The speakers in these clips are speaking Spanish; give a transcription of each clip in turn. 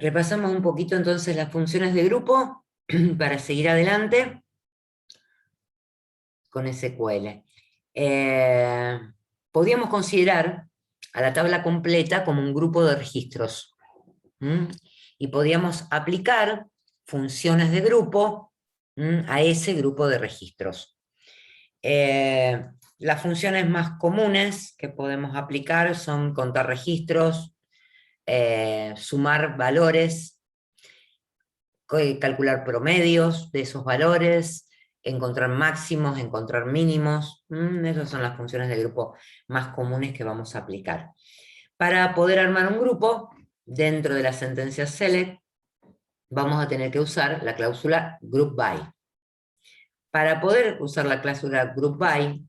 Repasamos un poquito entonces las funciones de grupo para seguir adelante con SQL. Podríamos considerar a la tabla completa como un grupo de registros. Y podríamos aplicar funciones de grupo a ese grupo de registros. Las funciones más comunes que podemos aplicar son contar registros, sumar valores, calcular promedios de esos valores, encontrar máximos, encontrar mínimos. Esas son las funciones de grupo más comunes que vamos a aplicar. Para poder armar un grupo, dentro de la sentencia select, vamos a tener que usar la cláusula group by. Para poder usar la cláusula group by,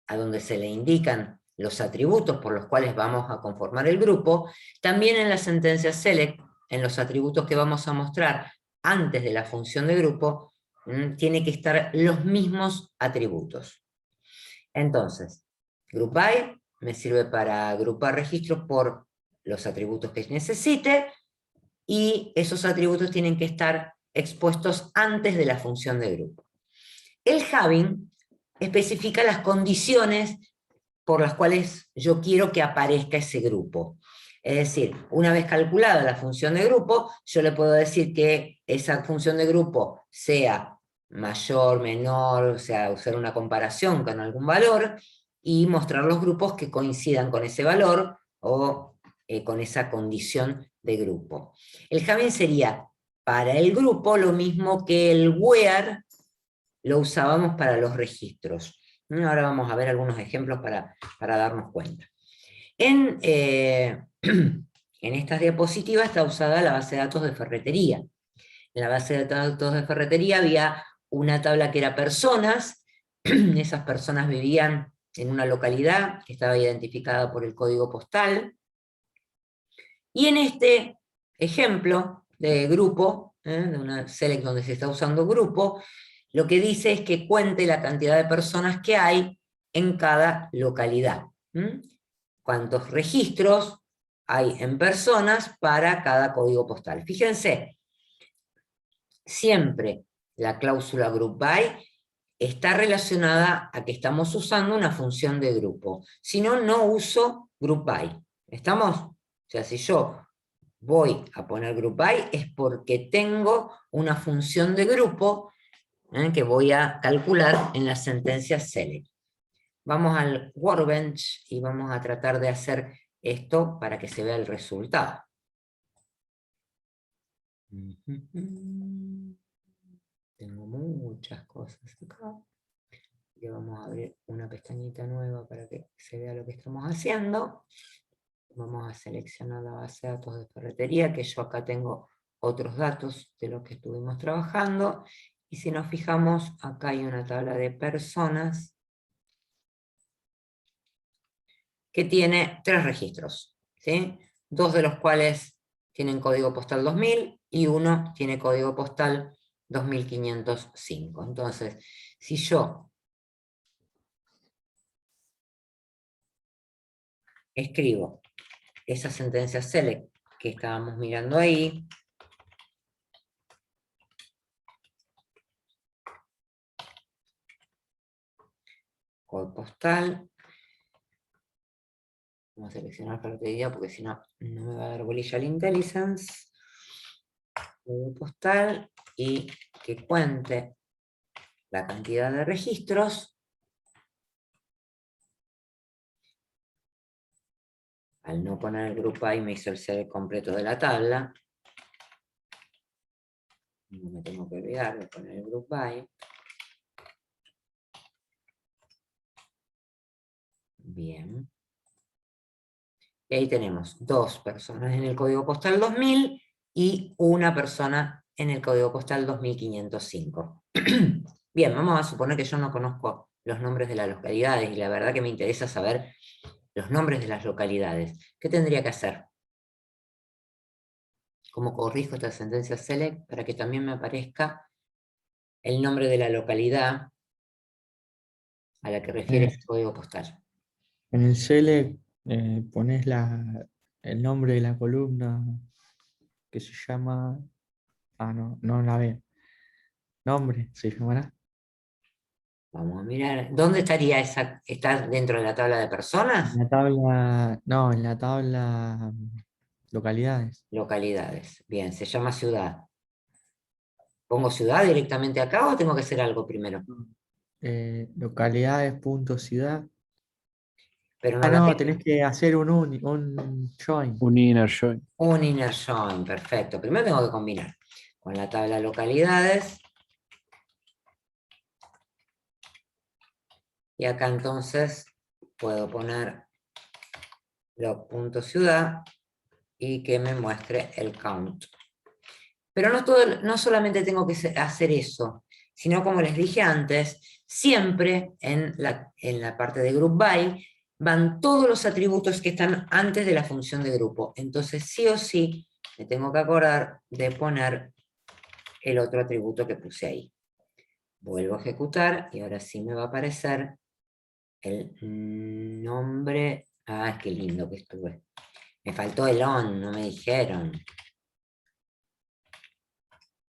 a donde se le indican los atributos por los cuales vamos a conformar el grupo, también en la sentencia select, en los atributos que vamos a mostrar antes de la función de grupo, tiene que estar los mismos atributos. Entonces, group by me sirve para agrupar registros por los atributos que necesite, y esos atributos tienen que estar expuestos antes de la función de grupo. El having especifica las condiciones por las cuales yo quiero que aparezca ese grupo. Es decir, una vez calculada la función de grupo, yo le puedo decir que esa función de grupo sea mayor, menor, o sea, usar una comparación con algún valor, y mostrar los grupos que coincidan con ese valor, o con esa condición de grupo. El having sería para el grupo lo mismo que el where lo usábamos para los registros. Ahora vamos a ver algunos ejemplos para darnos cuenta. En estas diapositivas está usada la base de datos de ferretería. En la base de datos de ferretería había una tabla que era personas. Esas personas vivían en una localidad que estaba identificada por el código postal. Y en este ejemplo de grupo, de una select donde se está usando grupo, lo que dice es que cuente la cantidad de personas que hay en cada localidad. ¿Cuántos registros hay en personas para cada código postal? Fíjense, siempre la cláusula group by está relacionada a que estamos usando una función de grupo. Si no, no uso group by. ¿Estamos? O sea, si yo voy a poner group by es porque tengo una función de grupo que voy a calcular en la sentencia select. Vamos al Workbench y vamos a tratar de hacer esto para que se vea el resultado. Tengo muchas cosas acá. Y vamos a abrir una pestañita nueva para que se vea lo que estamos haciendo. Vamos a seleccionar la base de datos de ferretería, que yo acá tengo otros datos de los que estuvimos trabajando. Y si nos fijamos, acá hay una tabla de personas que tiene 3 registros, ¿sí? 2 de los cuales tienen código postal 2000 y uno tiene código postal 2505. Entonces, si yo escribo esa sentencia select que estábamos mirando ahí, código postal, vamos a seleccionar ferretería porque si no, no me va a dar bolilla el IntelliSense, código postal, y que cuente la cantidad de registros. Al no poner el group by me hizo el select completo de la tabla. No me tengo que olvidar de poner el group by. Bien. Y ahí tenemos 2 personas en el código postal 2000 y una persona en el código postal 2505. Bien, vamos a suponer que yo no conozco los nombres de las localidades, y la verdad que me interesa saber los nombres de las localidades. ¿Qué tendría que hacer? ¿Cómo corrijo esta sentencia select para que también me aparezca el nombre de la localidad a la que refiere ese código postal? En el select pones el nombre de la columna que se llama... Ah, no, no la veo. Nombre, se llamará. Vamos a mirar. ¿Dónde estaría esa? ¿Está dentro de la tabla de En personas? la tabla, no, en la tabla localidades. Localidades. Bien, se llama ciudad. ¿Pongo ciudad directamente acá o tengo que hacer algo primero? Localidades, punto, ciudad. Pero no Ah, la no, tengo. tenés que hacer un join. Un inner join. Un inner join, perfecto. Primero tengo que combinar con la tabla localidades. Y acá entonces puedo poner los puntos ciudad y que me muestre el count. Pero no solamente tengo que hacer eso, sino como les dije antes, siempre en la parte de group by van todos los atributos que están antes de la función de grupo. Entonces sí o sí me tengo que acordar de poner el otro atributo que puse ahí. Vuelvo a ejecutar y ahora sí me va a aparecer el nombre. Ah, qué lindo que estuve. Me faltó el on, no me dijeron.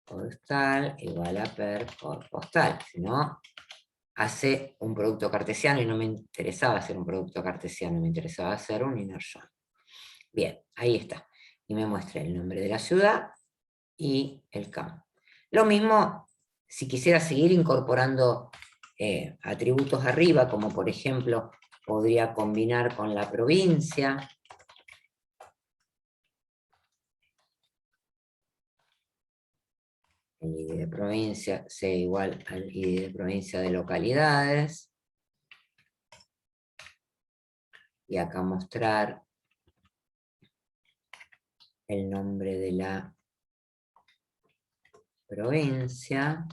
Postal igual a per por postal. Si no, hace un producto cartesiano y no me interesaba hacer un producto cartesiano, me interesaba hacer un inner join. Bien, ahí está. Y me muestra el nombre de la ciudad y el count. Lo mismo si quisiera seguir incorporando atributos arriba, como por ejemplo podría combinar con la provincia. El ID de provincia sea igual al ID de provincia de localidades. Y acá mostrar el nombre de la provincia.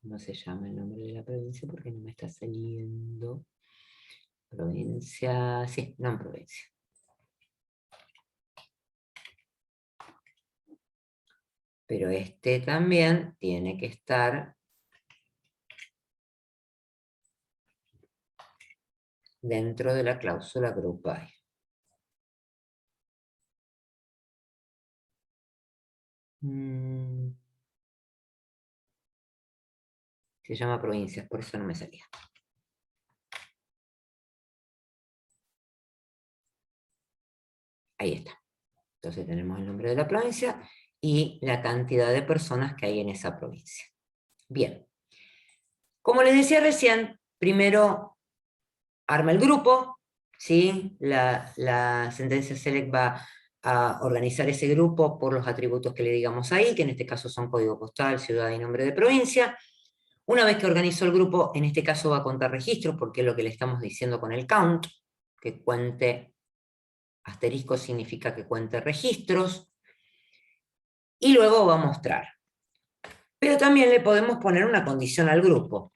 ¿Cómo se llama el nombre de la provincia? Porque no me está saliendo. Provincia, sí, no provincia. Pero este también tiene que estar dentro de la cláusula group by. Se llama provincias, por eso no me salía. Ahí está. Entonces tenemos el nombre de la provincia y la cantidad de personas que hay en esa provincia. Bien. Como les decía recién, primero arma el grupo, ¿sí? La sentencia select va a organizar ese grupo por los atributos que le digamos ahí, que en este caso son código postal, ciudad y nombre de provincia. Una vez que organizó el grupo, en este caso va a contar registros, porque es lo que le estamos diciendo con el count, que cuente, asterisco significa que cuente registros, y luego va a mostrar. Pero también le podemos poner una condición al grupo.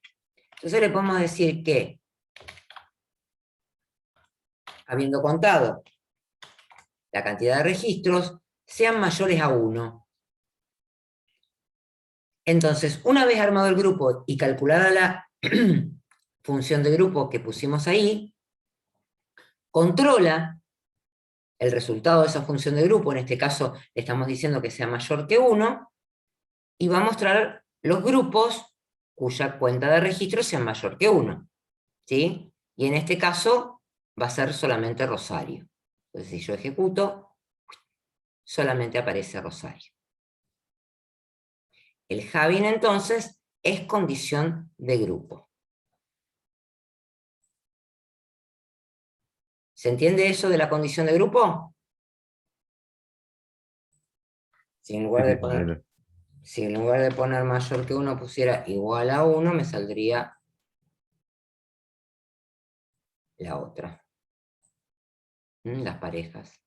Entonces le podemos decir que, habiendo contado la cantidad de registros, sean mayores a 1. Entonces, una vez armado el grupo y calculada la función de grupo que pusimos ahí, controla el resultado de esa función de grupo, en este caso le estamos diciendo que sea mayor que 1, y va a mostrar los grupos cuya cuenta de registro sea mayor que 1. ¿Sí? Y en este caso va a ser solamente Rosario. Entonces, si yo ejecuto, solamente aparece Rosario. El having entonces es condición de grupo. ¿Se entiende eso de la condición de grupo? Si en lugar de poner, si en lugar de poner mayor que 1 pusiera igual a 1, me saldría la otra. Las parejas.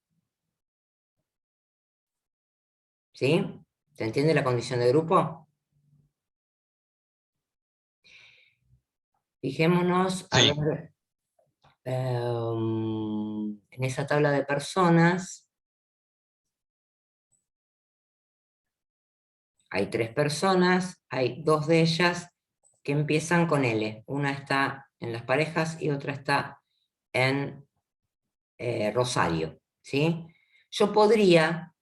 ¿Sí? ¿Se entiende la condición de grupo? Fijémonos, a Sí. ver, en esa tabla de personas, Hay 3 personas, hay 2 de ellas que empiezan con L. Una está en las parejas y otra está en Rosario, ¿sí? Yo podría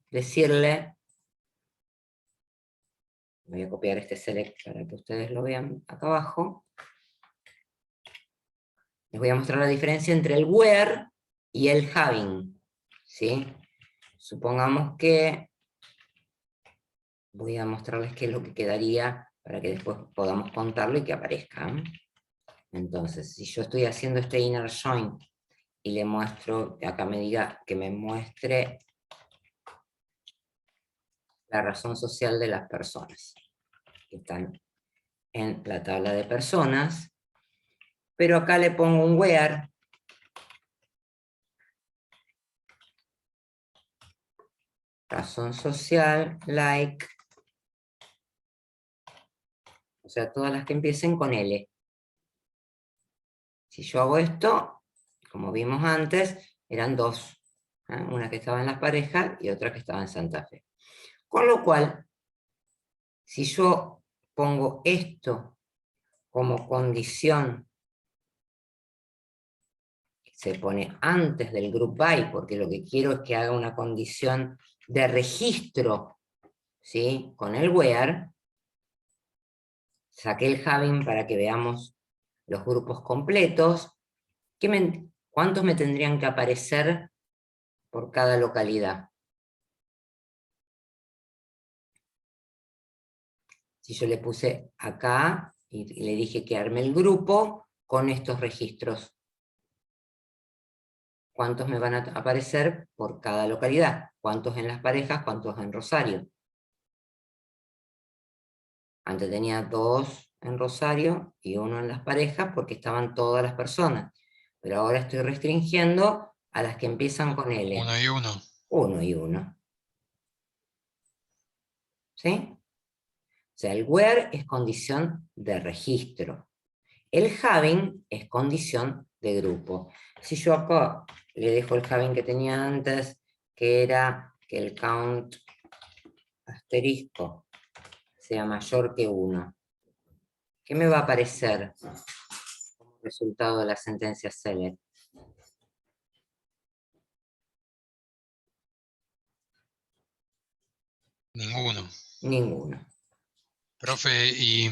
decirle, voy a copiar este select para que ustedes lo vean acá abajo. Les voy a mostrar la diferencia entre el where y el having, ¿sí? Supongamos que voy a mostrarles qué es lo que quedaría para que después podamos contarlo y que aparezcan. Entonces, si yo estoy haciendo este inner join y le muestro, acá me diga que me muestre la razón social de las personas que están en la tabla de personas, pero acá le pongo un where, razón social, like, o sea, todas las que empiecen con L. Si yo hago esto, como vimos antes, eran 2, ¿eh? Una que estaba en las parejas y otra que estaba en Santa Fe. Con lo cual, si yo pongo esto como condición, se pone antes del group by, porque lo que quiero es que haga una condición de registro, ¿sí? Con el where, saqué el having para que veamos los grupos completos. ¿Cuántos me tendrían que aparecer por cada localidad? Si yo le puse acá y le dije que arme el grupo con estos registros, ¿cuántos me van a aparecer por cada localidad? ¿Cuántos en las parejas? ¿Cuántos en Rosario? Antes tenía 2 en Rosario y 1 en las parejas porque estaban todas las personas. Pero ahora estoy restringiendo a las que empiezan con L. 1 y 1. 1 y 1. ¿Sí? O sea, el where es condición de registro. El having es condición de grupo. Si yo acá le dejo el having que tenía antes, que era que el count asterisco sea mayor que 1, ¿qué me va a aparecer como resultado de la sentencia select? Ninguno. Ninguno. Profe, y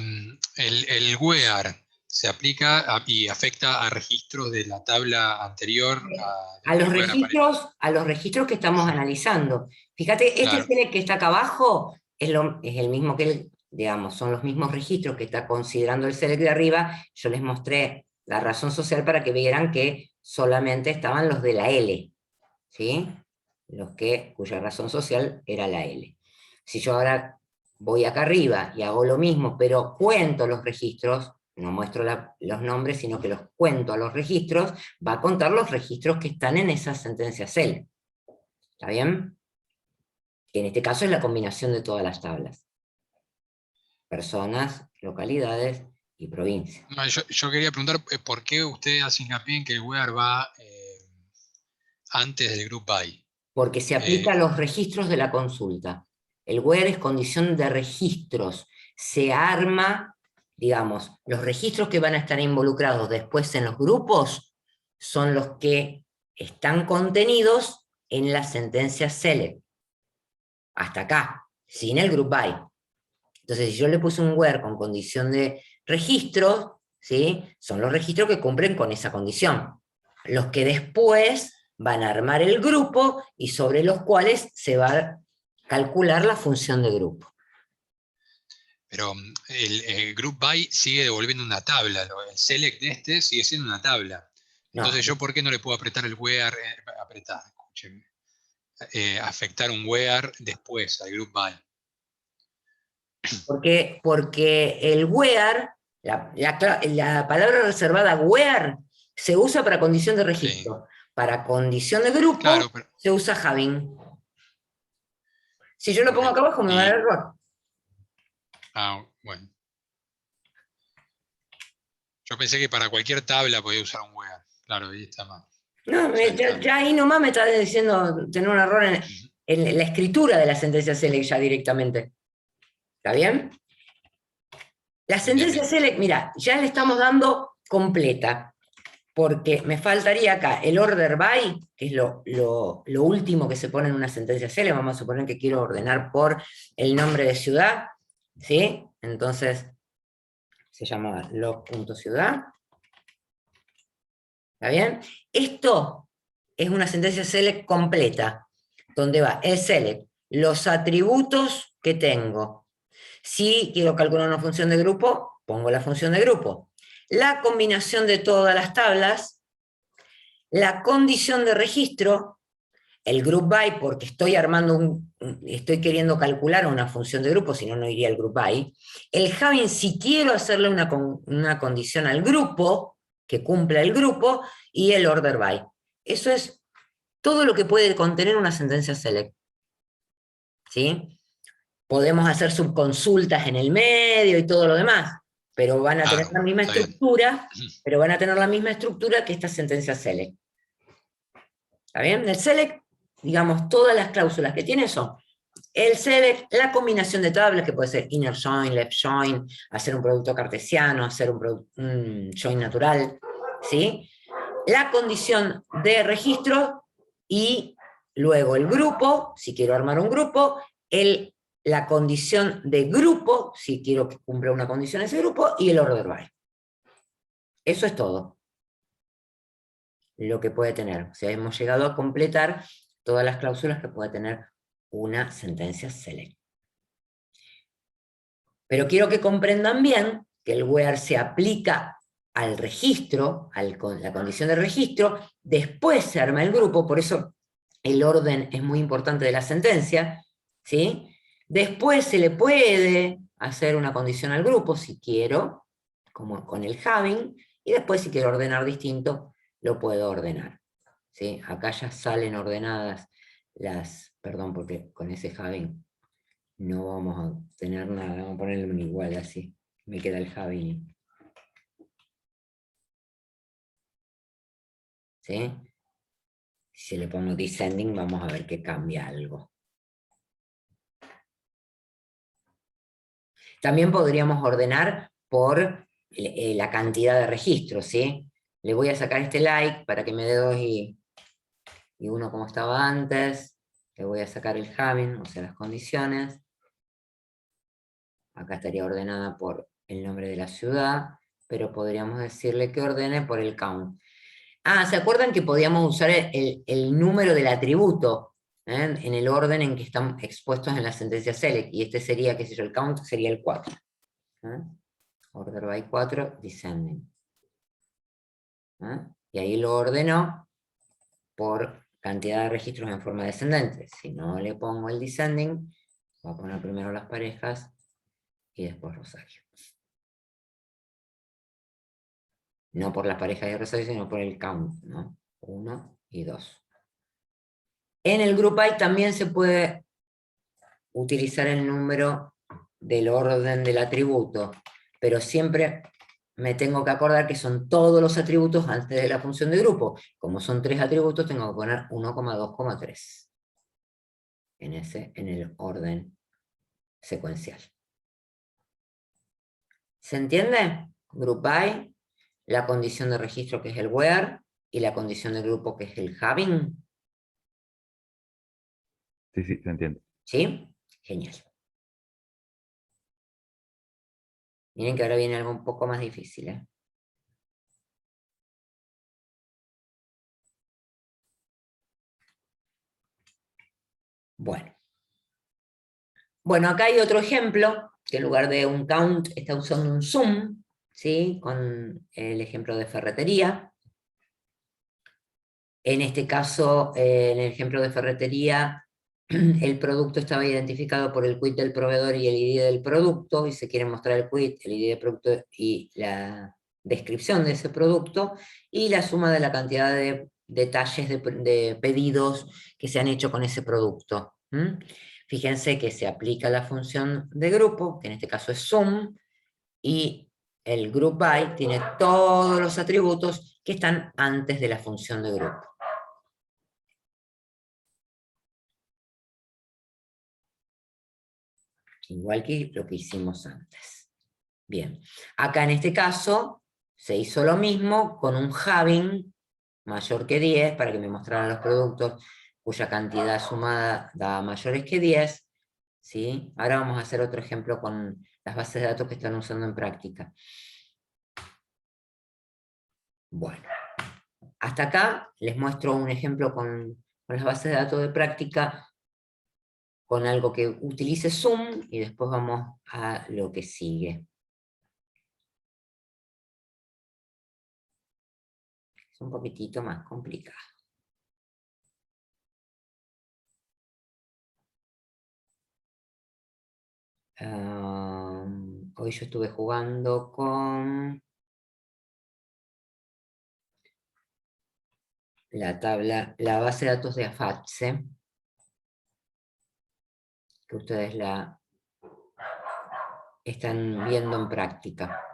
el where se aplica y afecta a registros de la tabla anterior A donde los el where aparece. a los registros que estamos analizando. Fíjate, este Claro. select que está acá abajo es el mismo que el, digamos, son los mismos registros que está considerando el select de arriba. Yo les mostré la razón social para que vieran que solamente estaban los de la L, ¿sí? Cuya razón social era la L. Si yo ahora voy acá arriba y hago lo mismo, pero cuento los registros, no muestro los nombres, sino que los cuento a los registros, va a contar los registros que están en esa sentencia CEL. ¿Está bien? Que en este caso es la combinación de todas las tablas. Personas, localidades y provincias. No, yo quería preguntar por qué usted hace hincapié en que el where va antes del group by. Porque se aplica a los registros de la consulta. El where es condición de registros. Se arma, digamos, los registros que van a estar involucrados después en los grupos son los que están contenidos en la sentencia select. Hasta acá, sin el group by. Entonces, si yo le puse un where con condición de registros, ¿sí? Son los registros que cumplen con esa condición. Los que después van a armar el grupo y sobre los cuales se va a calcular la función de grupo. Pero el group by sigue devolviendo una tabla. El select de este sigue siendo una tabla. Entonces, No. ¿yo por qué no le puedo apretar el where? Apretar, escúcheme. Afectar un where después al group by. Porque el where, la palabra reservada where, se usa para condición de registro. Sí. Para condición de grupo, claro, pero se usa having. Si yo lo pongo acá abajo, me va a dar error. Ah, bueno. Yo pensé que para cualquier tabla podía usar un where. Claro, ahí está más. No, ya ahí nomás me está diciendo tener un error en la escritura de la sentencia select ya directamente. ¿Está bien? La sentencia select, mira, ya le estamos dando completa, porque me faltaría acá el order by, que es lo último que se pone en una sentencia select. Vamos a suponer que quiero ordenar por el nombre de ciudad, ¿sí? Entonces, se llama log.ciudad. ¿Está bien? Esto es una sentencia select completa, donde va el select, los atributos que tengo. Si quiero calcular una función de grupo, pongo la función de grupo. La combinación de todas las tablas, la condición de registro, el group by, porque estoy armando estoy queriendo calcular una función de grupo, si no, no iría al group by. El having, si quiero hacerle una condición al grupo, que cumpla el grupo, y el order by. Eso es todo lo que puede contener una sentencia select. ¿Sí? Podemos hacer subconsultas en el medio y todo lo demás, pero van a tener la misma estructura, que esta sentencia select. ¿Está bien? El select, digamos, todas las cláusulas que tiene son el select, la combinación de tablas, que puede ser inner join, left join, hacer un producto cartesiano, hacer un join natural, ¿sí? La condición de registro y luego el grupo, si quiero armar un grupo, la condición de grupo, si quiero que cumpla una condición ese grupo, y el order by. Eso es todo lo que puede tener. O sea, hemos llegado a completar todas las cláusulas que puede tener una sentencia select. Pero quiero que comprendan bien que el where se aplica al registro, la condición de registro, después se arma el grupo, por eso el orden es muy importante de la sentencia, ¿sí? Después se le puede hacer una condición al grupo, si quiero, como con el having, y después si quiero ordenar distinto, lo puedo ordenar, ¿sí? Acá ya salen ordenadas perdón, porque con ese having no vamos a tener nada, vamos a ponerlo en igual así, me queda el having. ¿Sí? Si le pongo descending, vamos a ver que cambia algo. También podríamos ordenar por la cantidad de registros, ¿sí? Le voy a sacar este like para que me dé 2 y 1 como estaba antes. Le voy a sacar el having, o sea, las condiciones. Acá estaría ordenada por el nombre de la ciudad, pero podríamos decirle que ordene por el count. ¿Se acuerdan que podíamos usar el número del atributo en el orden en que están expuestos en la sentencia select? Y este sería, qué sé yo, el count sería el 4. Order by 4, descending. Y ahí lo ordenó por cantidad de registros en forma descendente. Si no le pongo el descending, voy a poner primero las parejas y después Rosario. No por las parejas de Rosario, sino por el count, ¿no? 1 y 2. En el group by también se puede utilizar el número del orden del atributo, pero siempre me tengo que acordar que son todos los atributos antes de la función de grupo. Como son 3 atributos, tengo que poner 1,2,3 en el orden secuencial. ¿Se entiende? Group by, la condición de registro que es el where, y la condición de grupo que es el having. Sí, se entiende. ¿Sí? Genial. Miren que ahora viene algo un poco más difícil, ¿eh? Bueno, acá hay otro ejemplo, que en lugar de un count está usando un sum, ¿sí? Con el ejemplo de ferretería. En este caso, en el ejemplo de ferretería, el producto estaba identificado por el quit del proveedor y el ID del producto, y se quiere mostrar el quit, el ID del producto y la descripción de ese producto, y la suma de la cantidad de detalles de pedidos que se han hecho con ese producto. Fíjense que se aplica la función de grupo, que en este caso es sum, y el group by tiene todos los atributos que están antes de la función de grupo. igual que lo que hicimos antes. Bien, acá en este caso se hizo lo mismo con un having mayor que 10, para que me mostraran los productos cuya cantidad sumada da mayores que 10, ¿sí? Ahora vamos a hacer otro ejemplo con las bases de datos que están usando en práctica. Bueno, hasta acá les muestro un ejemplo con las bases de datos de práctica, con algo que utilice Zoom, y después vamos a lo que sigue. Es un poquitito más complicado. Hoy yo estuve jugando con la base de datos de AFATSE, que ustedes la están viendo en práctica.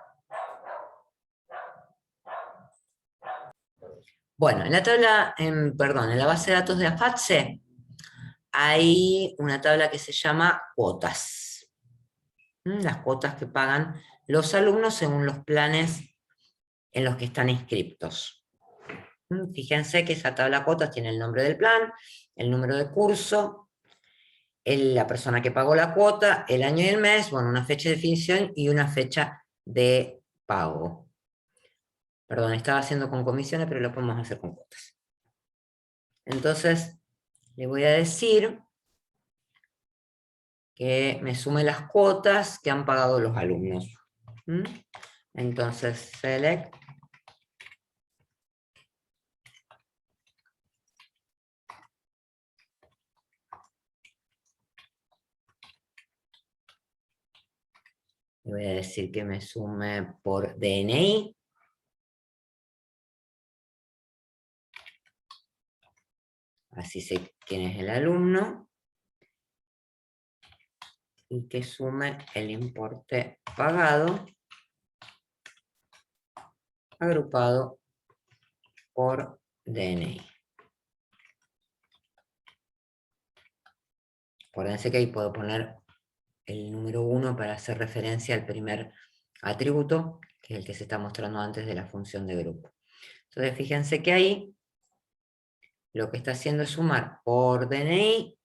Bueno, en la base de datos de AFATSE hay una tabla que se llama cuotas. Las cuotas que pagan los alumnos según los planes en los que están inscriptos. Fíjense que esa tabla de cuotas tiene el nombre del plan, el número de curso, la persona que pagó la cuota, el año y el mes, bueno, una fecha de definición y una fecha de pago. Perdón, estaba haciendo con comisiones, pero lo podemos hacer con cuotas. Entonces, le voy a decir que me sume las cuotas que han pagado los alumnos. Entonces, select. Le voy a decir que me sume por DNI. Así sé quién es el alumno. Y que sume el importe pagado agrupado por DNI. Acuérdense que ahí puedo poner el número 1 para hacer referencia al primer atributo, que es el que se está mostrando antes de la función de grupo. Entonces fíjense que ahí lo que está haciendo es sumar por DNI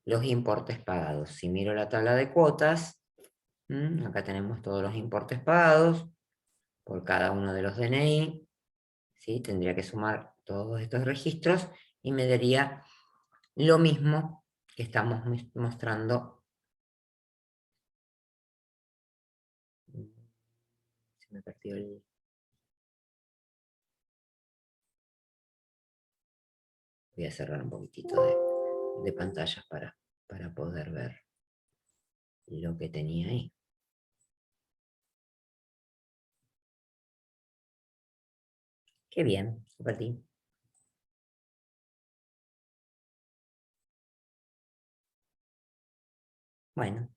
los importes pagados. Si miro la tabla de cuotas, acá tenemos todos los importes pagados por cada uno de los DNI, ¿sí? Tendría que sumar todos estos registros y me daría lo mismo que estamos mostrando. Se me perdió el... Voy a cerrar un poquitito de pantalla para poder ver lo que tenía ahí. Qué bien, lo perdí. Bueno.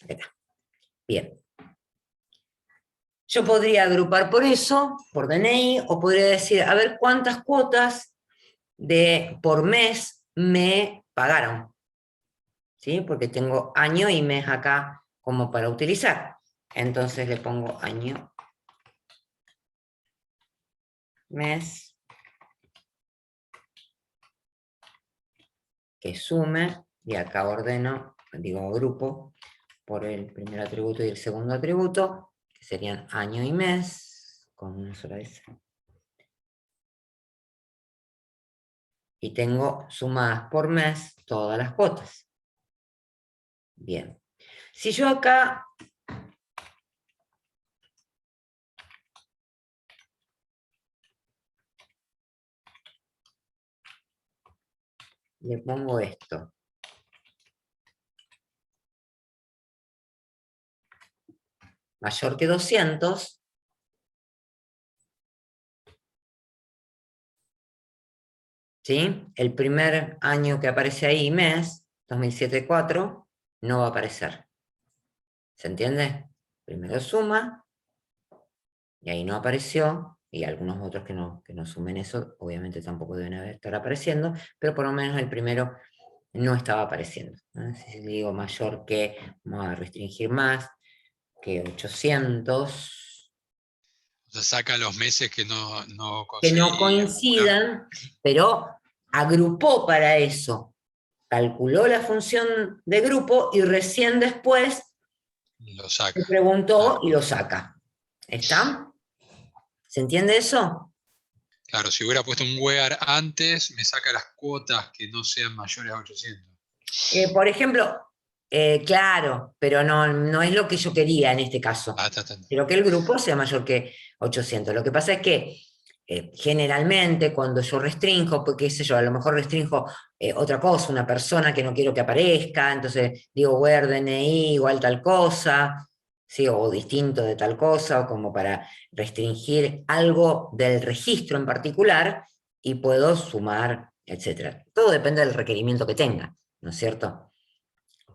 Acá está. Bien. Yo podría agrupar por eso, por DNI, o podría decir, a ver cuántas cuotas por mes me pagaron. ¿Sí? Porque tengo año y mes acá como para utilizar. Entonces le pongo año, mes, que sume, y acá ordeno, digo grupo, por el primer atributo y el segundo atributo, que serían año y mes, con una sola vez. Y tengo sumadas por mes todas las cuotas. Bien. Si yo acá le pongo esto, mayor que 200, ¿sí? El primer año que aparece ahí, mes, 2007-4, no va a aparecer. ¿Se entiende? Primero suma, y ahí no apareció, y algunos otros que no sumen eso, obviamente tampoco deben estar apareciendo, pero por lo menos el primero no estaba apareciendo. Si digo mayor que, vamos a restringir más, que 800, O sea, saca los meses que no que no conseguí acumular. coincidan, pero agrupó para eso, calculó la función de grupo y recién después Lo saca. se preguntó Claro. y lo saca. ¿Está? ¿Se entiende eso? Claro, si hubiera puesto un where antes, me saca las cuotas que no sean mayores a 800. Por ejemplo, claro, pero no es lo que yo quería en este caso. Ah, está. Quiero que el grupo sea mayor que 800. Lo que pasa es que generalmente cuando yo restringo, pues qué sé yo, a lo mejor restringo otra cosa, una persona que no quiero que aparezca, entonces digo where DNI igual tal cosa, ¿sí? O distinto de tal cosa, o como para restringir algo del registro en particular, y puedo sumar, etc. Todo depende del requerimiento que tenga, ¿no es cierto?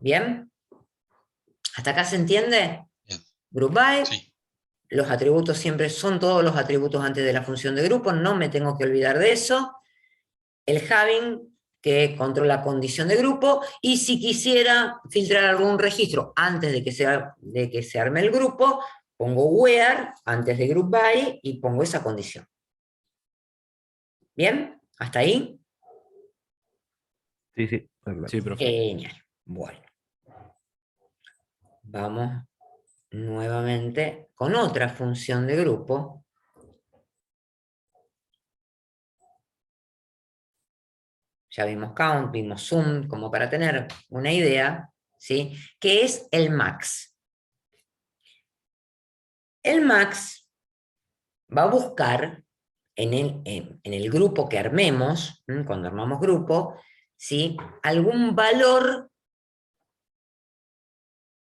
¿Bien? ¿Hasta acá se entiende? Bien. Group by. Sí. Los atributos siempre son todos los atributos antes de la función de grupo, no me tengo que olvidar de eso. El having, que controla la condición de grupo, y si quisiera filtrar algún registro antes de que se arme el grupo, pongo where antes de group by y pongo esa condición. ¿Bien? ¿Hasta ahí? Sí, sí. Sí, profe. Genial. Bueno. Vamos nuevamente con otra función de grupo. Ya vimos count, vimos sum, como para tener una idea, ¿sí? Que es el max. El max va a buscar en el grupo que armemos, cuando armamos grupo, ¿sí? Algún valor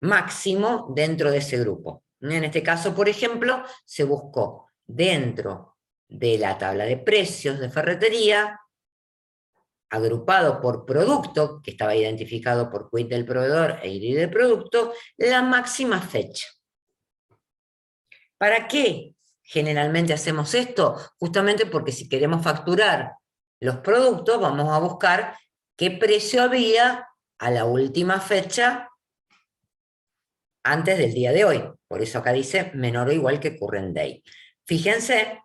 máximo dentro de ese grupo. En este caso, por ejemplo, se buscó dentro de la tabla de precios de ferretería, agrupado por producto, que estaba identificado por quit del proveedor e ID del producto, la máxima fecha. ¿Para qué generalmente hacemos esto? Justamente porque si queremos facturar los productos, vamos a buscar qué precio había a la última fecha antes del día de hoy. Por eso acá dice menor o igual que current day. Fíjense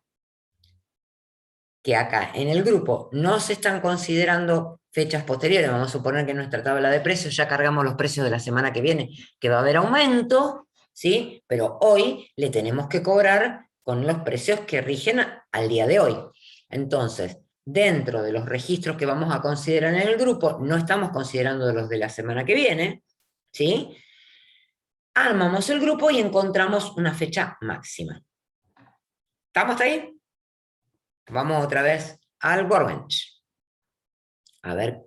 que acá en el grupo no se están considerando fechas posteriores. Vamos a suponer que en nuestra tabla de precios ya cargamos los precios de la semana que viene, que va a haber aumento, ¿sí? Pero hoy le tenemos que cobrar con los precios que rigen al día de hoy. Entonces, dentro de los registros que vamos a considerar en el grupo, no estamos considerando los de la semana que viene, ¿sí? Armamos el grupo y encontramos una fecha máxima. ¿Estamos ahí? Vamos otra vez al Workbench. A ver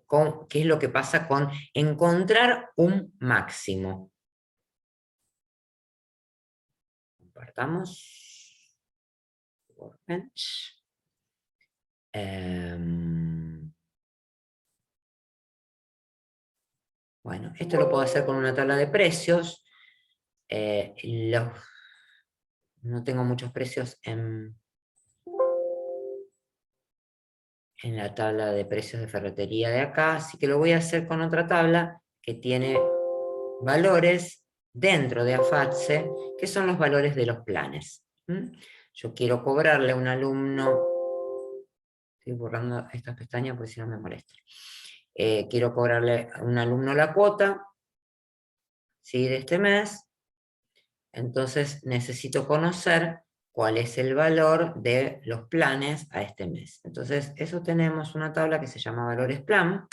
qué es lo que pasa con encontrar un máximo. Compartamos. Workbench. Bueno, esto lo puedo hacer con una tabla de precios. No tengo muchos precios en la tabla de precios de ferretería de acá, así que lo voy a hacer con otra tabla que tiene valores dentro de AFATSE, que son los valores de los planes. Yo quiero cobrarle a un alumno, estoy borrando estas pestañas porque si no me molesta. Quiero cobrarle a un alumno la cuota, ¿sí? De este mes, entonces necesito conocer cuál es el valor de los planes a este mes. Entonces, eso tenemos una tabla que se llama valores plan,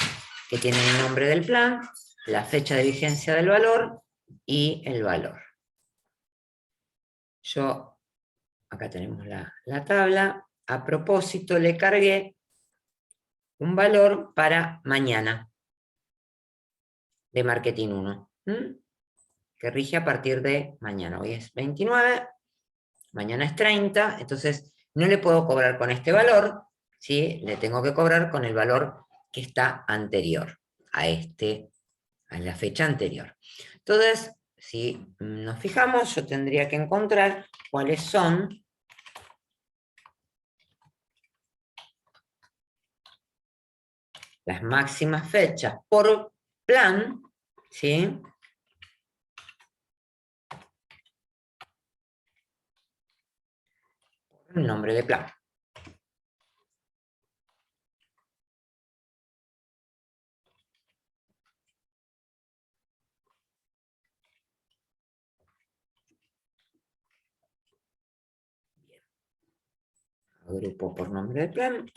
que tiene el nombre del plan, la fecha de vigencia del valor y el valor. Yo, acá tenemos la tabla, a propósito le cargué un valor para mañana de Marketing 1, que rige a partir de mañana. Hoy es 29, mañana es 30, entonces no le puedo cobrar con este valor, ¿sí? Le tengo que cobrar con el valor que está anterior a la fecha anterior. Entonces, si nos fijamos, yo tendría que encontrar cuáles son las máximas fechas por plan, ¿sí? Por el nombre de plan. Agrupo por nombre de plan.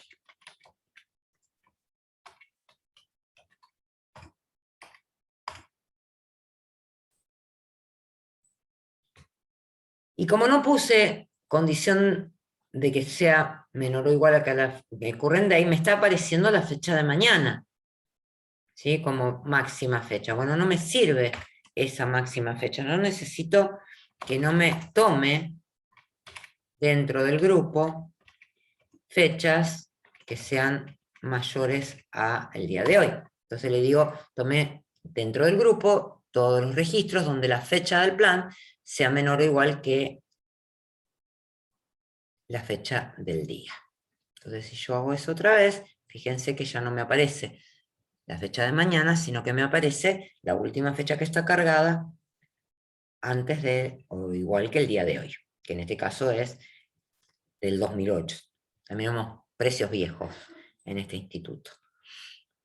Y como no puse condición de que sea menor o igual a la current day, me está apareciendo la fecha de mañana, ¿sí? Como máxima fecha. Bueno, no me sirve esa máxima fecha, no necesito que no me tome dentro del grupo fechas que sean mayores al día de hoy. Entonces le digo, tomé dentro del grupo todos los registros donde la fecha del plan sea menor o igual que la fecha del día. Entonces, si yo hago eso otra vez, fíjense que ya no me aparece la fecha de mañana, sino que me aparece la última fecha que está cargada antes de, o igual que el día de hoy, que en este caso es del 2008. También vemos precios viejos en este instituto.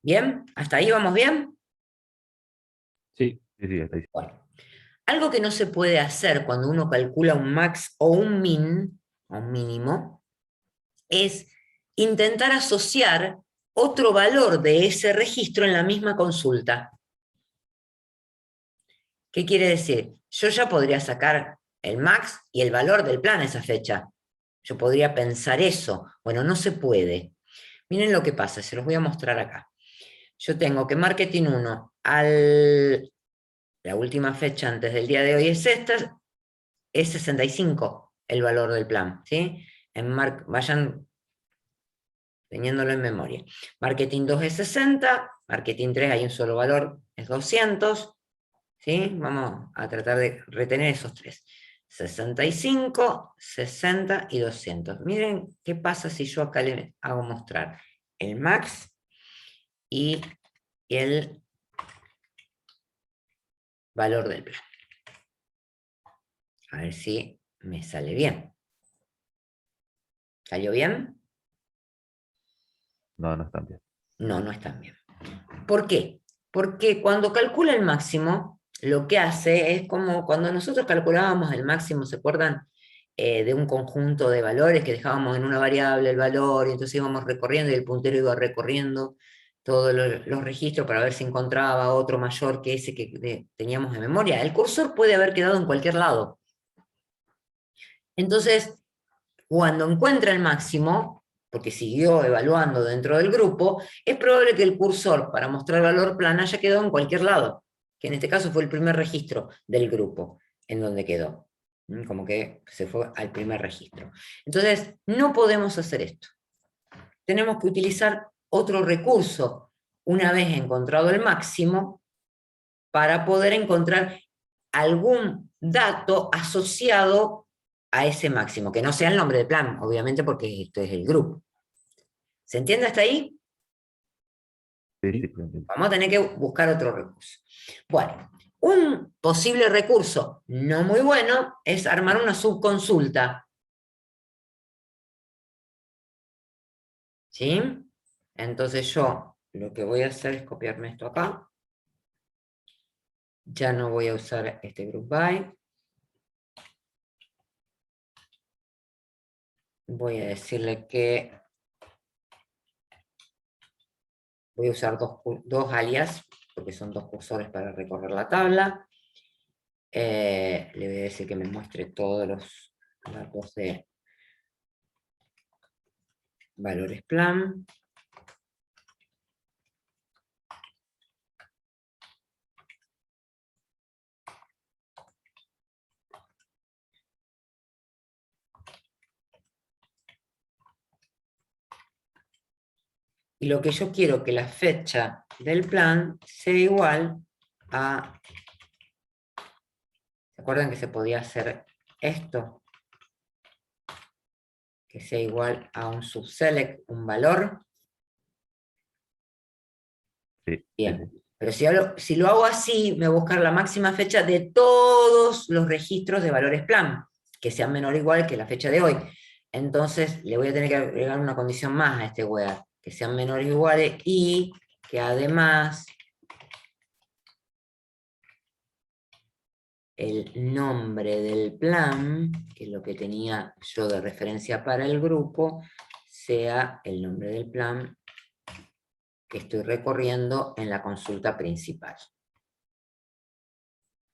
¿Bien? ¿Hasta ahí vamos bien? Sí. Sí, está ahí. Bueno, algo que no se puede hacer cuando uno calcula un max o un min, o un mínimo, es intentar asociar otro valor de ese registro en la misma consulta. ¿Qué quiere decir? Yo ya podría sacar el max y el valor del plan a esa fecha. Yo podría pensar eso. Bueno, no se puede. Miren lo que pasa, se los voy a mostrar acá. Yo tengo que marketing 1 la última fecha antes del día de hoy es esta, es 65 el valor del plan, ¿sí? Vayan teniéndolo en memoria. Marketing 2 es 60, marketing 3 hay un solo valor, es 200, ¿sí? Vamos a tratar de retener esos tres. 65, 60 y 200. Miren qué pasa si yo acá le hago mostrar el max y el valor del plan. A ver si me sale bien. ¿Salió bien? No, no están bien. No, no están bien. ¿Por qué? Porque cuando calcula el máximo, lo que hace es como cuando nosotros calculábamos el máximo, ¿se acuerdan? De un conjunto de valores que dejábamos en una variable el valor, y entonces íbamos recorriendo y el puntero iba recorriendo todos los registros para ver si encontraba otro mayor que ese que teníamos en memoria. El cursor puede haber quedado en cualquier lado. Entonces, cuando encuentra el máximo, porque siguió evaluando dentro del grupo, es probable que el cursor para mostrar valor plan haya quedado en cualquier lado, que en este caso fue el primer registro del grupo en donde quedó. Como que se fue al primer registro. Entonces, no podemos hacer esto. Tenemos que utilizar otro recurso una vez encontrado el máximo para poder encontrar algún dato asociado a ese máximo, que no sea el nombre del plan, obviamente, porque esto es el grupo. ¿Se entiende hasta ahí? Sí, sí, lo entiendo. Vamos a tener que buscar otro recurso. Bueno, un posible recurso no muy bueno es armar una subconsulta. ¿Sí? Entonces yo lo que voy a hacer es copiarme esto acá. Ya no voy a usar este group by. Voy a decirle que voy a usar dos alias, porque son dos cursores para recorrer la tabla. Le voy a decir que me muestre todos los datos de valores plan. Y lo que yo quiero que la fecha del plan sea igual a... ¿Se acuerdan que se podía hacer esto? Que sea igual a un subselect, un valor. Sí, Bien. sí. Pero si lo hago así, me voy a buscar la máxima fecha de todos los registros de valores plan, que sean menor o igual que la fecha de hoy. Entonces, le voy a tener que agregar una condición más a este where, que sean menores o iguales y que además el nombre del plan, que es lo que tenía yo de referencia para el grupo, sea el nombre del plan que estoy recorriendo en la consulta principal.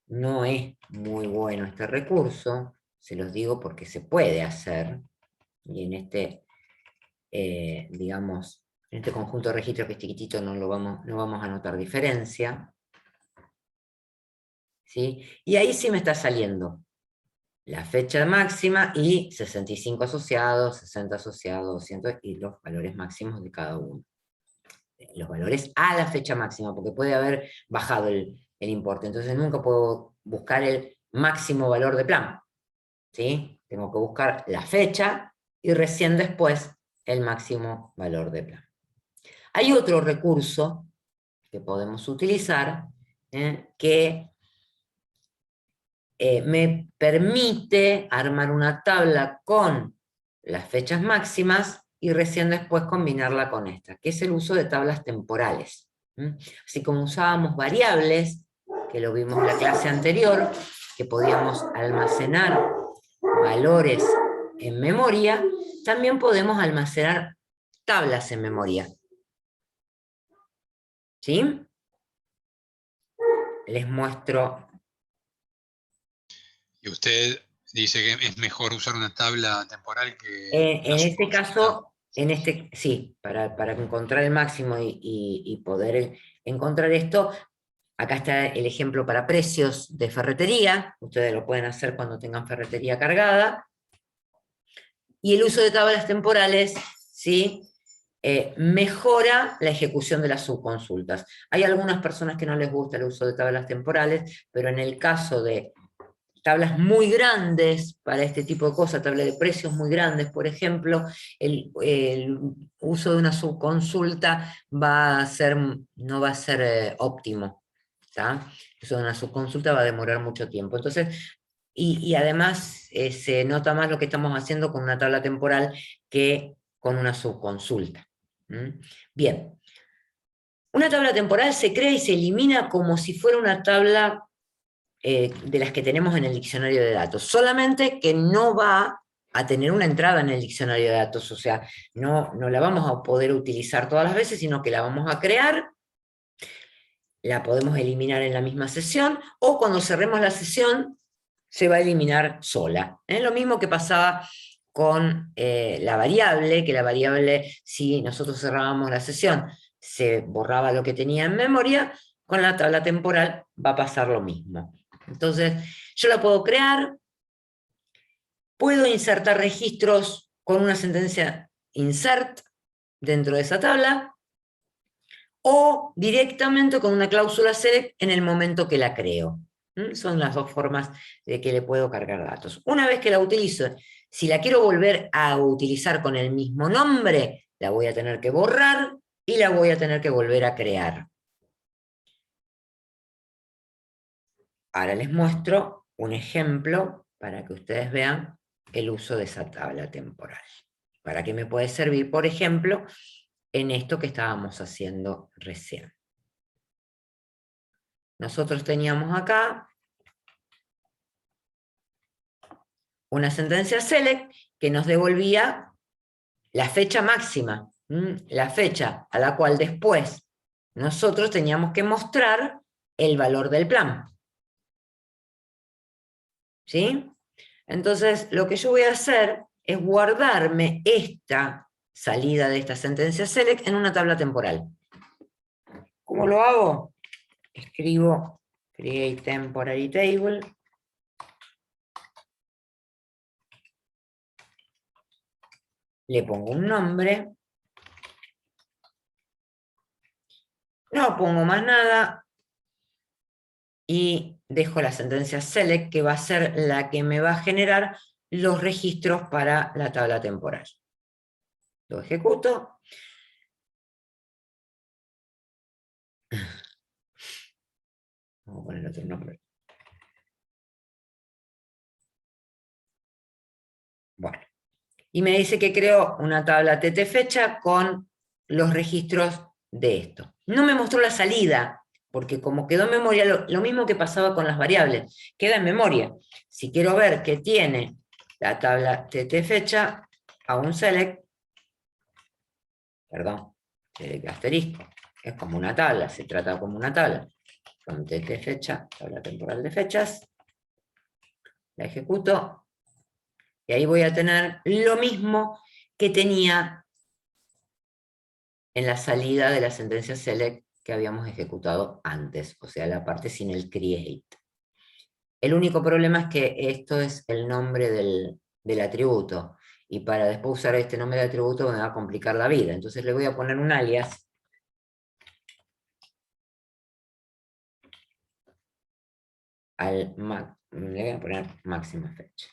No es muy bueno este recurso, se los digo porque se puede hacer, y en este, digamos, en este conjunto de registros que es chiquitito no vamos a notar diferencia. ¿Sí? Y ahí sí me está saliendo la fecha máxima y 65 asociados, 60 asociados, 200 y los valores máximos de cada uno. Los valores a la fecha máxima, porque puede haber bajado el importe, entonces nunca puedo buscar el máximo valor de plan, ¿sí? Tengo que buscar la fecha y recién después el máximo valor de plan. Hay otro recurso que podemos utilizar que me permite armar una tabla con las fechas máximas y recién después combinarla con esta, que es el uso de tablas temporales. Así como usábamos variables, que lo vimos en la clase anterior, que podíamos almacenar valores en memoria, también podemos almacenar tablas en memoria. ¿Sí? Les muestro. Y usted dice que es mejor usar una tabla temporal que En una este subconsulta. caso, sí, para encontrar el máximo y poder encontrar esto, acá está el ejemplo para precios de ferretería, ustedes lo pueden hacer cuando tengan ferretería cargada, y el uso de tablas temporales, ¿sí? Mejora la ejecución de las subconsultas. Hay algunas personas que no les gusta el uso de tablas temporales, pero en el caso de tablas muy grandes para este tipo de cosas, tablas de precios muy grandes, por ejemplo, el uso de una subconsulta no va a ser óptimo. ¿Tá? El uso de una subconsulta va a demorar mucho tiempo. Entonces, y además se nota más lo que estamos haciendo con una tabla temporal que con una subconsulta. Bien. Una tabla temporal se crea y se elimina como si fuera una tabla de las que tenemos en el diccionario de datos, solamente que no va a tener una entrada en el diccionario de datos, o sea, no la vamos a poder utilizar todas las veces, sino que la vamos a crear, la podemos eliminar en la misma sesión, o cuando cerremos la sesión, se va a eliminar sola. Es lo mismo que pasaba con la variable, que la variable, si nosotros cerrábamos la sesión, se borraba lo que tenía en memoria, con la tabla temporal va a pasar lo mismo. Entonces, yo la puedo crear, puedo insertar registros con una sentencia insert dentro de esa tabla, o directamente con una cláusula select en el momento que la creo. Son las dos formas de que le puedo cargar datos. Una vez que la utilizo, si la quiero volver a utilizar con el mismo nombre, la voy a tener que borrar y la voy a tener que volver a crear. Ahora les muestro un ejemplo para que ustedes vean el uso de esa tabla temporal. ¿Para qué me puede servir, por ejemplo, en esto que estábamos haciendo recién? Nosotros teníamos acá una sentencia select que nos devolvía la fecha máxima, la fecha a la cual después nosotros teníamos que mostrar el valor del plan. ¿Sí? Entonces, lo que yo voy a hacer es guardarme esta salida de esta sentencia select en una tabla temporal. ¿Cómo lo hago? Escribo create temporary table. Le pongo un nombre. No pongo más nada. Y dejo la sentencia select, que va a ser la que me va a generar los registros para la tabla temporal. Lo ejecuto. poner otro nombre. Bueno. Y me dice que creo una tabla TT fecha con los registros de esto. No me mostró la salida, porque como quedó en memoria, lo mismo que pasaba con las variables, queda en memoria. Si quiero ver qué tiene la tabla TT fecha, hago un select, perdón, select asterisco, es como una tabla, se trata como una tabla, con TT fecha, tabla temporal de fechas, la ejecuto, y ahí voy a tener lo mismo que tenía en la salida de la sentencia select que habíamos ejecutado antes, o sea, la parte sin el create. El único problema es que esto es el nombre del atributo, y para después usar este nombre de atributo me va a complicar la vida, entonces le voy a poner un alias le voy a poner máxima fecha.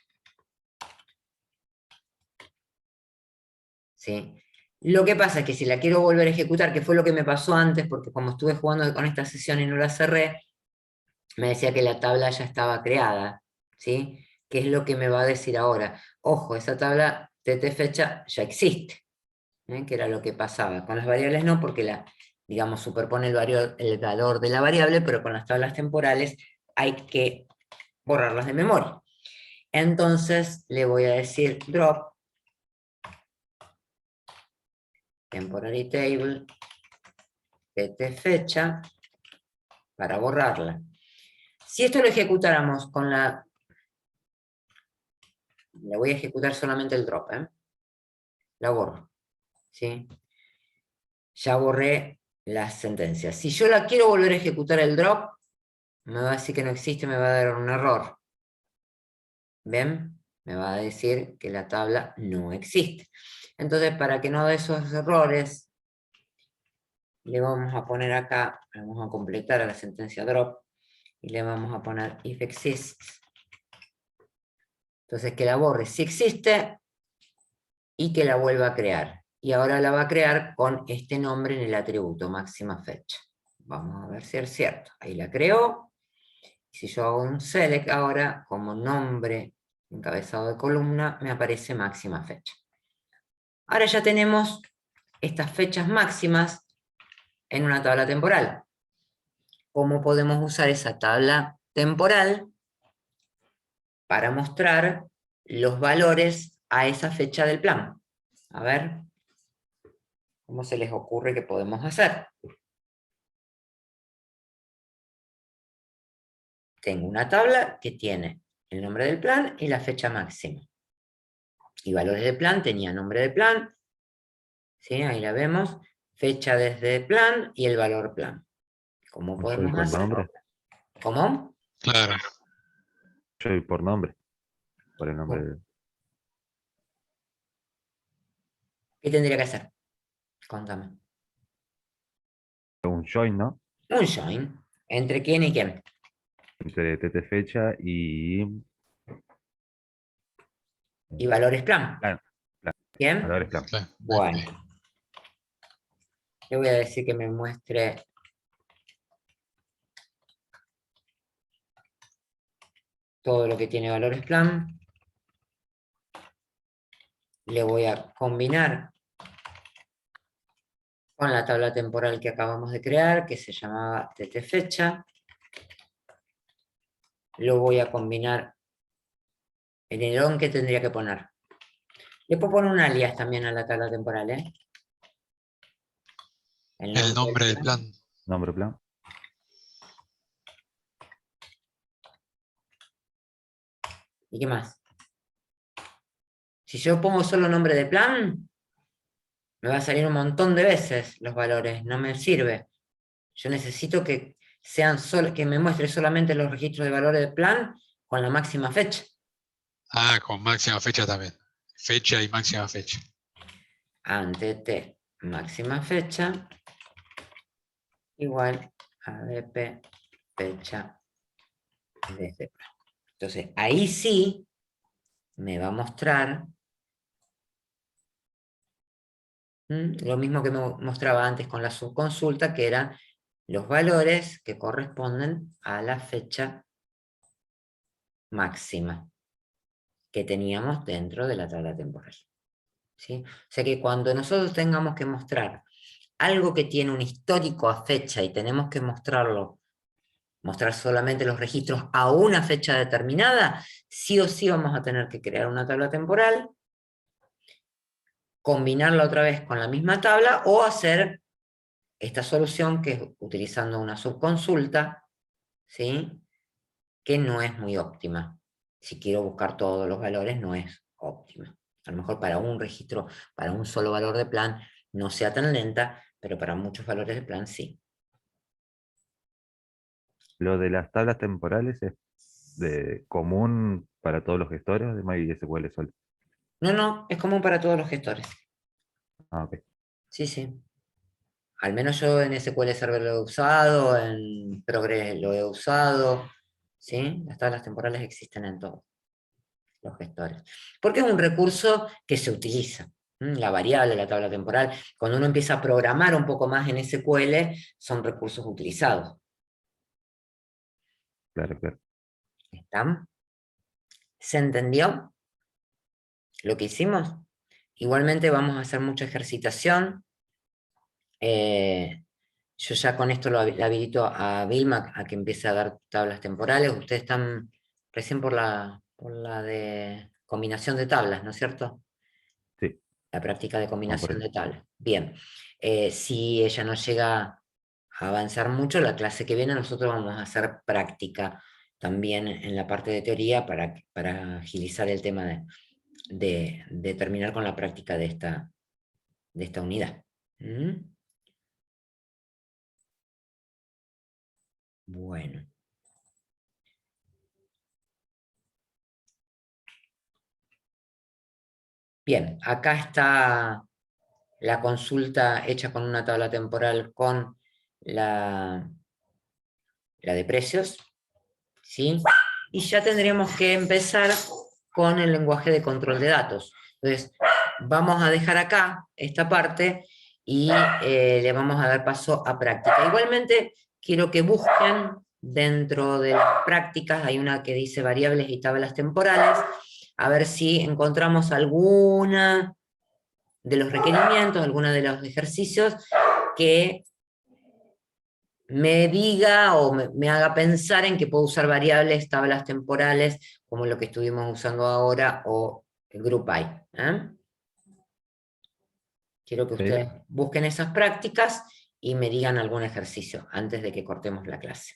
¿Sí? Lo que pasa es que si la quiero volver a ejecutar, que fue lo que me pasó antes, porque como estuve jugando con esta sesión y no la cerré, me decía que la tabla ya estaba creada, ¿sí? ¿Qué es lo que me va a decir ahora? Ojo, esa tabla TT fecha ya existe, que era lo que pasaba. Con las variables no, porque digamos, superpone el valor de la variable, pero con las tablas temporales hay que borrarlas de memoria. Entonces le voy a decir drop temporary table TT fecha para borrarla. Si esto lo ejecutáramos con le voy a ejecutar solamente el drop, la borro, ¿sí? Ya borré las sentencias. Si yo la quiero volver a ejecutar el drop, me va a decir que no existe, me va a dar un error. ¿Ven? Me va a decir que la tabla no existe. Entonces, para que no dé esos errores, le vamos a poner acá, vamos a completar a la sentencia drop, y le vamos a poner if exists. Entonces, que la borre si existe, y que la vuelva a crear. Y ahora la va a crear con este nombre en el atributo, máxima fecha. Vamos a ver si es cierto. Ahí la creó. Si yo hago un select ahora, como nombre encabezado de columna, me aparece máxima fecha. Ahora ya tenemos estas fechas máximas en una tabla temporal. ¿Cómo podemos usar esa tabla temporal para mostrar los valores a esa fecha del plan? A ver, ¿cómo se les ocurre que podemos hacer? Tengo una tabla que tiene el nombre del plan y la fecha máxima. Y valores de plan tenía nombre de plan, ¿sí? Ahí la vemos, fecha desde plan y el valor plan. ¿Cómo podemos por hacer? nombre. ¿Cómo? Claro. Yo voy por nombre. Por el nombre. ¿Qué tendría que hacer? Contame. Un join, ¿no? Un join. ¿Entre quién y quién? Entre TT fecha y Y valores plan. plan. ¿Bien? Valores plan. Claro. Bueno. Le voy a decir que me muestre todo lo que tiene valores plan. Le voy a combinar con la tabla temporal que acabamos de crear, que se llamaba TT fecha. Lo voy a combinar en el on que tendría que poner. Le puedo poner un alias también a la tabla temporal, ¿eh? El nombre del plan. Nombre plan. ¿Y qué más? Si yo pongo solo nombre de plan, me va a salir un montón de veces los valores, no me sirve. Yo necesito que que me muestre solamente los registros de valores de plan con la máxima fecha. Ah, con máxima fecha también. Fecha y máxima fecha. Ante T máxima fecha igual a dp fecha de este plan. Entonces, ahí sí me va a mostrar lo mismo que me mostraba antes con la subconsulta, que era los valores que corresponden a la fecha máxima que teníamos dentro de la tabla temporal. ¿Sí? O sea que cuando nosotros tengamos que mostrar algo que tiene un histórico a fecha y tenemos que mostrar solamente los registros a una fecha determinada, sí o sí vamos a tener que crear una tabla temporal, combinarla otra vez con la misma tabla o hacer esta solución que es utilizando una subconsulta, ¿sí? Que no es muy óptima. Si quiero buscar todos los valores, no es óptima. A lo mejor para un registro, para un solo valor de plan, no sea tan lenta, pero para muchos valores de plan sí. Lo de las tablas temporales es común para todos los gestores de MySQL Sol. No, es común para todos los gestores. Ah, ok. Sí. Al menos yo en SQL Server lo he usado, en Progress lo he usado, ¿sí? Las tablas temporales existen en todos los gestores. Porque es un recurso que se utiliza. La variable, la tabla temporal, cuando uno empieza a programar un poco más en SQL, son recursos utilizados. Claro. ¿Están? ¿Se entendió lo que hicimos? Igualmente vamos a hacer mucha ejercitación. Yo ya con esto le habilito a Vilma a que empiece a dar tablas temporales. Ustedes están recién por la de combinación de tablas, ¿no es cierto? Sí, La práctica de vamos por combinación eso. de tablas. Bien. Si ella no llega a avanzar mucho, la clase que viene nosotros vamos a hacer práctica también en la parte de teoría para agilizar el tema de terminar con la práctica de esta unidad. Bueno. Bien, acá está la consulta hecha con una tabla temporal con la de precios, ¿sí? Y ya tendríamos que empezar con el lenguaje de control de datos. Entonces, vamos a dejar acá esta parte y le vamos a dar paso a práctica. Igualmente, quiero que busquen dentro de las prácticas, hay una que dice variables y tablas temporales, a ver si encontramos alguna de los requerimientos, alguno de los ejercicios que me diga o me haga pensar en que puedo usar variables, tablas temporales, como lo que estuvimos usando ahora, o el GroupBy. Quiero que Sí. ustedes busquen esas prácticas y me digan algún ejercicio antes de que cortemos la clase.